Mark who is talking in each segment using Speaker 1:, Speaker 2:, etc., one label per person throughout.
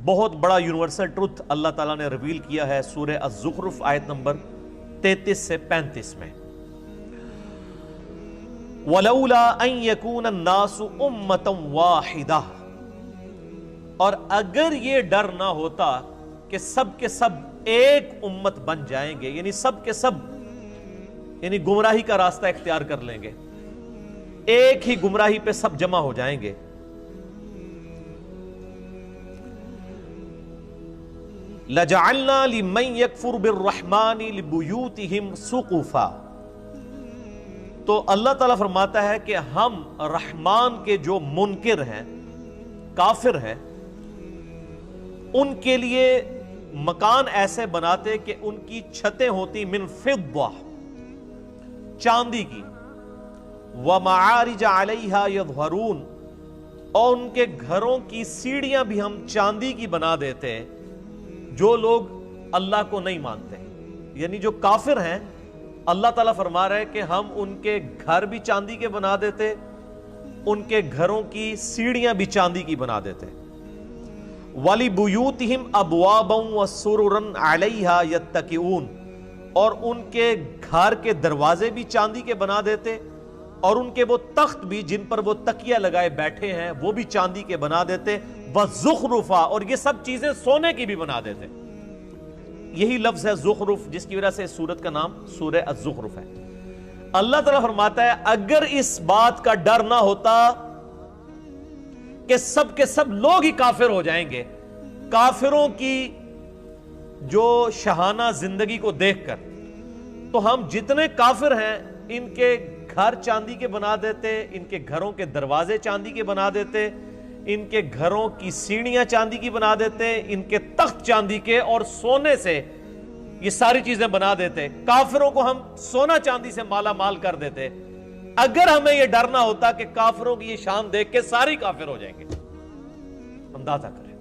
Speaker 1: بہت بڑا universal truth اللہ تعالیٰ نے ریویل کیا ہے سورہ الزخرف آیت نمبر 33 سے 35 میں. وَلَوْلَا أَن يَكُونَ النَّاسُ أُمَّةً وَاحِدَةً، اور اگر یہ ڈر نہ ہوتا کہ سب کے سب ایک امت بن جائیں گے، یعنی سب کے سب یعنی گمراہی کا راستہ اختیار کر لیں گے، ایک ہی گمراہی پہ سب جمع ہو جائیں گے. لَجَعَلْنَا لِمَنْ يَكْفُرُ بِالرَّحْمَنِ لِبُيُوتِهِمْ سُقُفًا، تو اللہ تعالیٰ فرماتا ہے کہ ہم رحمان کے جو منکر ہیں، کافر ہیں، ان کے لیے مکان ایسے بناتے کہ ان کی چھتیں ہوتی من فضہ، چاندی کی، وَمَعَارِجَ عَلَيْهَا يَظْهَرُونَ، اور ان کے گھروں کی سیڑھیاں بھی ہم چاندی کی بنا دیتے جو لوگ اللہ کو نہیں مانتے. یعنی جو کافر ہیں اللہ تعالیٰ فرما رہے کہ ہم ان کے گھر بھی چاندی کے بنا دیتے، ان کے گھروں کی سیڑھیاں بھی چاندی کی بنا دیتے. وَلِبُيُوتِهِمْ أَبْوَابًا وَسُرُرًا عَلَيْهَا يَتَّكِئُونَ، اور ان کے گھر کے دروازے بھی چاندی کے بنا دیتے، اور ان کے وہ تخت بھی جن پر وہ تکیہ لگائے بیٹھے ہیں وہ بھی چاندی کے بنا دیتے. وَزُخْرُفًا، اور یہ سب چیزیں سونے کی بھی بنا دیتے. یہی لفظ ہے زخرف جس کی وجہ سے اس سورت کا نام سورہ الزخرف ہے. اللہ تعالیٰ فرماتا ہے اگر اس بات کا ڈر نہ ہوتا کہ سب کے سب لوگ ہی کافر ہو جائیں گے، کافروں کی جو شاہانہ زندگی کو دیکھ کر، تو ہم جتنے کافر ہیں ان کے گھر چاندی کے بنا دیتے، ان کے گھروں کے دروازے چاندی کے بنا دیتے، ان کے گھروں کی سیڑھیاں چاندی کی بنا دیتے، ان کے تخت چاندی کے اور سونے سے یہ ساری چیزیں بنا دیتے. کافروں کو ہم سونا چاندی سے مالا مال کر دیتے اگر ہمیں یہ ڈر نہ ہوتا کہ کافروں کی یہ شان دیکھ کے ساری کافر ہو جائیں گے. اندازہ کریں.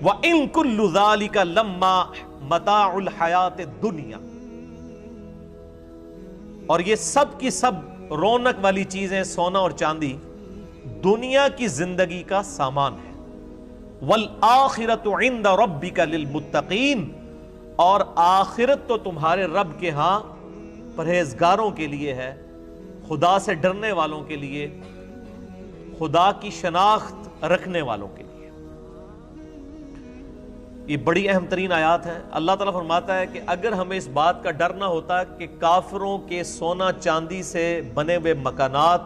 Speaker 1: وَإِن كُلُّ ذَلِكَ لَمَّا مَتَاعُ الْحَيَاةِ الدُّنْيَا، اور یہ سب کی سب رونق والی چیزیں سونا اور چاندی دنیا کی زندگی کا سامان ہے. وَالْآخِرَةُ عِنْدَ رَبِّكَ لِلْمُتَّقِينَ، اور آخرت تو تمہارے رب کے ہاں پرہیزگاروں کے لیے ہے، خدا سے ڈرنے والوں کے لیے، خدا کی شناخت رکھنے والوں کے لیے. یہ بڑی اہم ترین آیات ہیں. اللہ تعالیٰ فرماتا ہے کہ اگر ہمیں اس بات کا ڈر نہ ہوتا کہ کافروں کے سونا چاندی سے بنے ہوئے مکانات،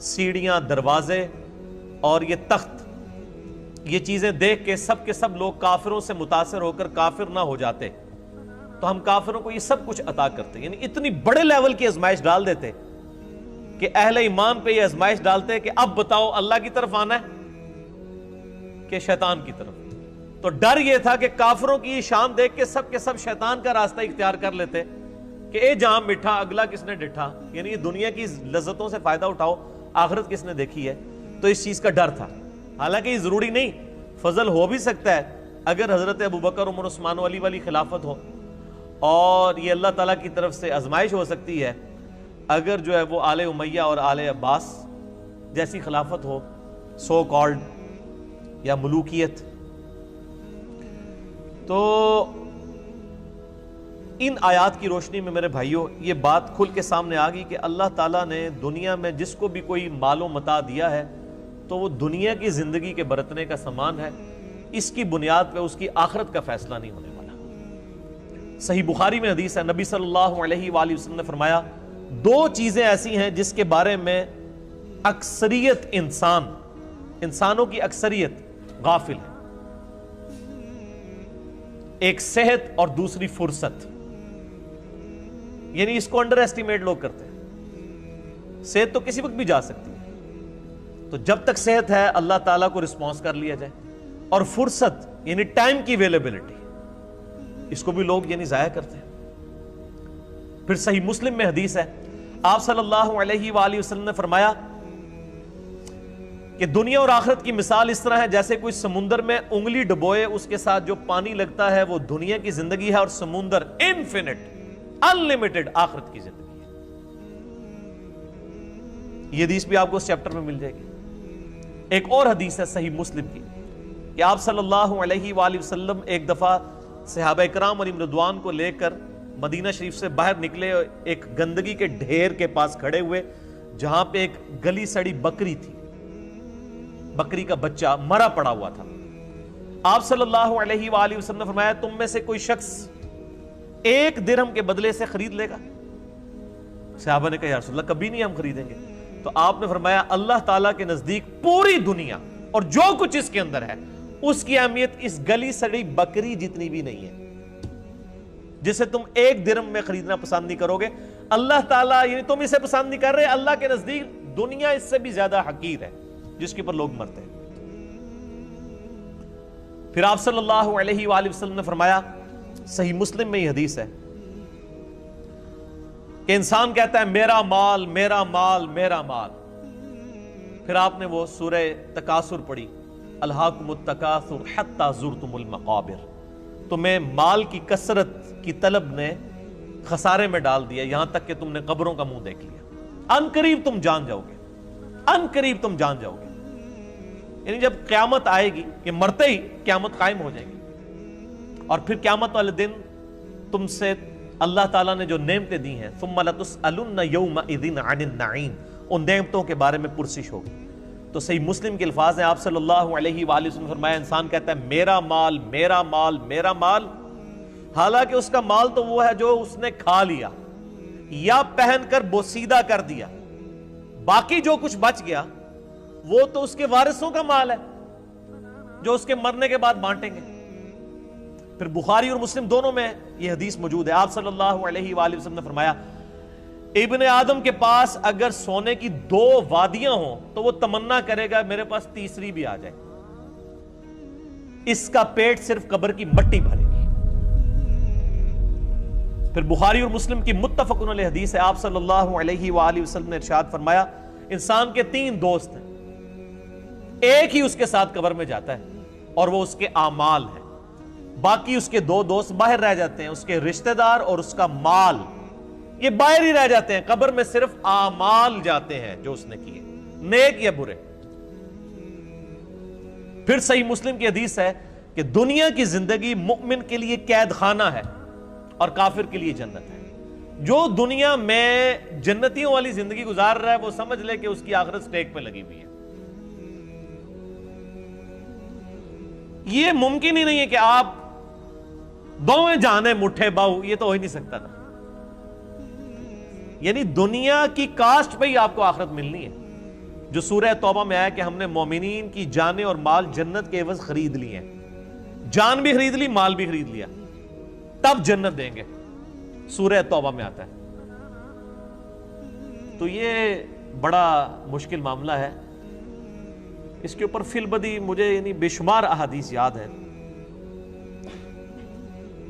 Speaker 1: سیڑھیاں، دروازے اور یہ تخت، یہ چیزیں دیکھ کے سب لوگ کافروں سے متاثر ہو کر کافر نہ ہو جاتے، تو ہم کافروں کو یہ سب کچھ عطا کرتے. یعنی اتنی بڑے لیول کی آزمائش ڈال دیتے کہ اہل ایمان پہ یہ آزمائش ڈالتے کہ اب بتاؤ اللہ کی طرف آنا ہے کہ شیطان کی طرف. تو ڈر یہ تھا کہ کافروں کی شان دیکھ کے سب شیطان کا راستہ اختیار کر لیتے کہ اے جہاں مٹھا اگلا کس نے ڈٹھا. یعنی یہ دنیا کی لذتوں سے فائدہ اٹھاؤ، آخرت کس نے دیکھی ہے. تو اس چیز کا ڈر تھا. حالانکہ یہ ضروری نہیں، فضل ہو بھی سکتا ہے اگر حضرت ابوبکر عمر عثمان علی والی خلافت ہو، اور یہ اللہ تعالیٰ کی طرف سے آزمائش ہو سکتی ہے اگر جو ہے وہ آل امیہ اور آل عباس جیسی خلافت ہو، سو کالڈ یا ملوکیت. تو ان آیات کی روشنی میں میرے بھائیوں یہ بات کھل کے سامنے آ گئی کہ اللہ تعالیٰ نے دنیا میں جس کو بھی کوئی مال و متاع دیا ہے تو وہ دنیا کی زندگی کے برتنے کا سامان ہے. اس کی بنیاد پہ اس کی آخرت کا فیصلہ نہیں ہونے والا. صحیح بخاری میں حدیث ہے، نبی صلی اللہ علیہ وآلہ وسلم نے فرمایا دو چیزیں ایسی ہیں جس کے بارے میں اکثریت انسانوں کی اکثریت غافل ہے. ایک صحت اور دوسری فرصت. یعنی اس کو انڈر ایسٹیمیٹ لوگ کرتے ہیں. صحت تو کسی وقت بھی جا سکتی ہے، تو جب تک صحت ہے اللہ تعالیٰ کو رسپانس کر لیا جائے. اور فرصت یعنی ٹائم کی اویلیبلٹی، اس کو بھی لوگ یعنی ضائع کرتے ہیں. پھر صحیح مسلم میں حدیث ہے، آپ صلی اللہ علیہ وآلہ وسلم نے فرمایا کہ دنیا اور آخرت کی مثال اس طرح ہے جیسے کوئی سمندر میں انگلی ڈبوئے، اس کے ساتھ جو پانی لگتا ہے وہ دنیا کی زندگی ہے، اور سمندر انفینٹ انلمیٹڈ آخرت کی زندگی ہے. یہ حدیث بھی آپ کو اس چیپٹر میں مل جائے گی. ایک اور حدیث ہے صحیح مسلم کی کہ آپ صلی اللہ علیہ وآلہ وسلم ایک دفعہ صحابہ کرام علیہم رضوان کو لے کر مدینہ شریف سے باہر نکلے، ایک گندگی کے ڈھیر کے پاس کھڑے ہوئے جہاں پہ ایک گلی سڑی بکری تھی، بکری کا بچہ مرا پڑا ہوا تھا۔ آپ صلی اللہ علیہ وآلہ وسلم نے فرمایا تم میں سے کوئی شخص 1 درہم کے بدلے سے خرید لے گا؟ صحابہ نے کہا یا رسول اللہ کبھی نہیں ہم خریدیں گے۔ تو آپ نے فرمایا اللہ تعالیٰ کے نزدیک پوری دنیا اور جو کچھ اس کے اندر ہے اس کی اہمیت اس گلی سڑی بکری جتنی بھی نہیں ہے، جسے تم 1 درہم میں خریدنا پسند نہیں کرو گے۔ اللہ تعالیٰ یعنی تم اسے پسند نہیں کر رہے، اللہ کے نزدیک دنیا اس سے بھی زیادہ حقیر ہے جس کے اوپر لوگ مرتے ہیں۔ پھر آپ صلی اللہ علیہ وآلہ وسلم نے فرمایا، صحیح مسلم میں یہ حدیث ہے کہ انسان کہتا ہے میرا مال میرا مال میرا مال، پھر آپ نے وہ سورہ تکاثر پڑھی، الہاکم التکاثر حتی زرتم المقابر، تمہیں مال کی کثرت کی طلب نے خسارے میں ڈال دیا یہاں تک کہ تم نے قبروں کا منہ دیکھ لیا، ان قریب تم جان جاؤ گے، ان قریب تم جان جاؤ گے۔ یعنی جب قیامت آئے گی کہ مرتے ہی قیامت قائم ہو جائے گی، اور پھر قیامت والے دن تم سے اللہ تعالیٰ نے جو نعمتیں دی ہیں ثم لتسألن یومئذ عن النعیم، ان نعمتوں کے بارے میں پرسش ہوگی۔ تو صحیح مسلم کے الفاظ ہیں، آپ صلی اللہ علیہ وآلہ وسلم نے فرمایا انسان کہتا ہے میرا مال میرا مال میرا مال، حالانکہ اس کا مال تو وہ ہے جو اس نے کھا لیا یا پہن کر بوسیدہ کر دیا، باقی جو کچھ بچ گیا وہ تو اس کے وارثوں کا مال ہے جو اس کے مرنے کے بعد بانٹیں گے۔ پھر بخاری اور مسلم دونوں میں یہ حدیث موجود ہے، آپ صلی اللہ علیہ وآلہ وسلم نے فرمایا ابن آدم کے پاس اگر سونے کی 2 وادیاں ہوں تو وہ تمنا کرے گا میرے پاس تیسری بھی آ جائے، اس کا پیٹ صرف قبر کی مٹی بھرے گی۔ پھر بخاری اور مسلم کی متفق علیہ حدیث ہے، آپ صلی اللہ علیہ وآلہ وسلم نے ارشاد فرمایا انسان کے 3 دوست ہیں، ایک ہی اس کے ساتھ قبر میں جاتا ہے اور وہ اس کے اعمال ہیں، باقی اس کے 2 دوست باہر رہ جاتے ہیں، اس کے رشتہ دار اور اس کا مال، یہ باہر ہی رہ جاتے ہیں، قبر میں صرف اعمال جاتے ہیں جو اس نے کیے، نیک یا برے۔ پھر صحیح مسلم کی حدیث ہے کہ دنیا کی زندگی مومن کے لیے قید خانہ ہے اور کافر کے لیے جنت ہے۔ جو دنیا میں جنتیوں والی زندگی گزار رہا ہے وہ سمجھ لے کہ اس کی آخرت سٹیک پہ لگی ہوئی ہے۔ یہ ممکن ہی نہیں ہے کہ آپ دوویں جانے مٹھے باؤ، یہ تو ہو ہی نہیں سکتا تھا۔ یعنی دنیا کی کاسٹ پہ ہی آپ کو آخرت ملنی ہے، جو سورہ توبہ میں آیا کہ ہم نے مومنین کی جانیں اور مال جنت کے عوض خرید لیے ہیں، جان بھی خرید لی مال بھی خرید لیا، تب جنت دیں گے، سورہ توبہ میں آتا ہے۔ تو یہ بڑا مشکل معاملہ ہے، اس کے اوپر فی البدی مجھے یعنی بے شمار احادیث یاد ہیں۔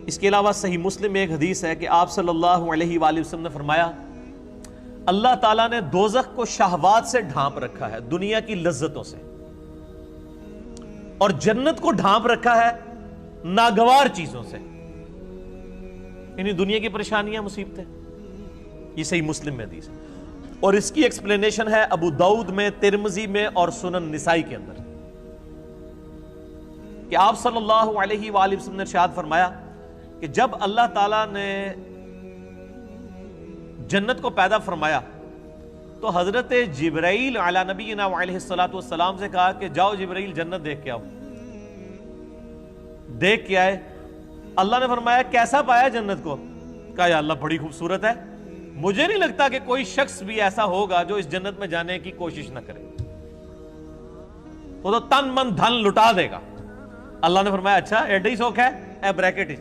Speaker 1: اس کے علاوہ صحیح مسلم میں ایک حدیث ہے کہ آپ صلی اللہ علیہ وآلہ وسلم نے فرمایا اللہ تعالیٰ نے دوزخ کو شہوات سے ڈھانپ رکھا ہے، دنیا کی لذتوں سے، اور جنت کو ڈھانپ رکھا ہے ناگوار چیزوں سے، یعنی دنیا کی پریشانیاں مصیبتیں۔ یہ صحیح مسلم میں حدیث ہے، اور اس کی ایکسپلینیشن ہے ابو داؤد میں، ترمذی میں اور سنن نسائی کے اندر، کہ آپ صلی اللہ علیہ وآلہ وسلم نے ارشاد فرمایا کہ جب اللہ تعالیٰ نے جنت کو پیدا فرمایا تو حضرت جبرائیل علی نبینا علیہ السلام سے کہا کہ جاؤ جبرائیل جنت دیکھ کے آؤ۔ دیکھ کے آئے، اللہ نے فرمایا کیسا پایا جنت کو؟ کہا یا اللہ بڑی خوبصورت ہے، مجھے نہیں لگتا کہ کوئی شخص بھی ایسا ہوگا جو اس جنت میں جانے کی کوشش نہ کرے، وہ تو تن من دھن لٹا دے گا۔ اللہ نے فرمایا اچھا ایڈا ہی سوکھ ہے، اے بریکٹ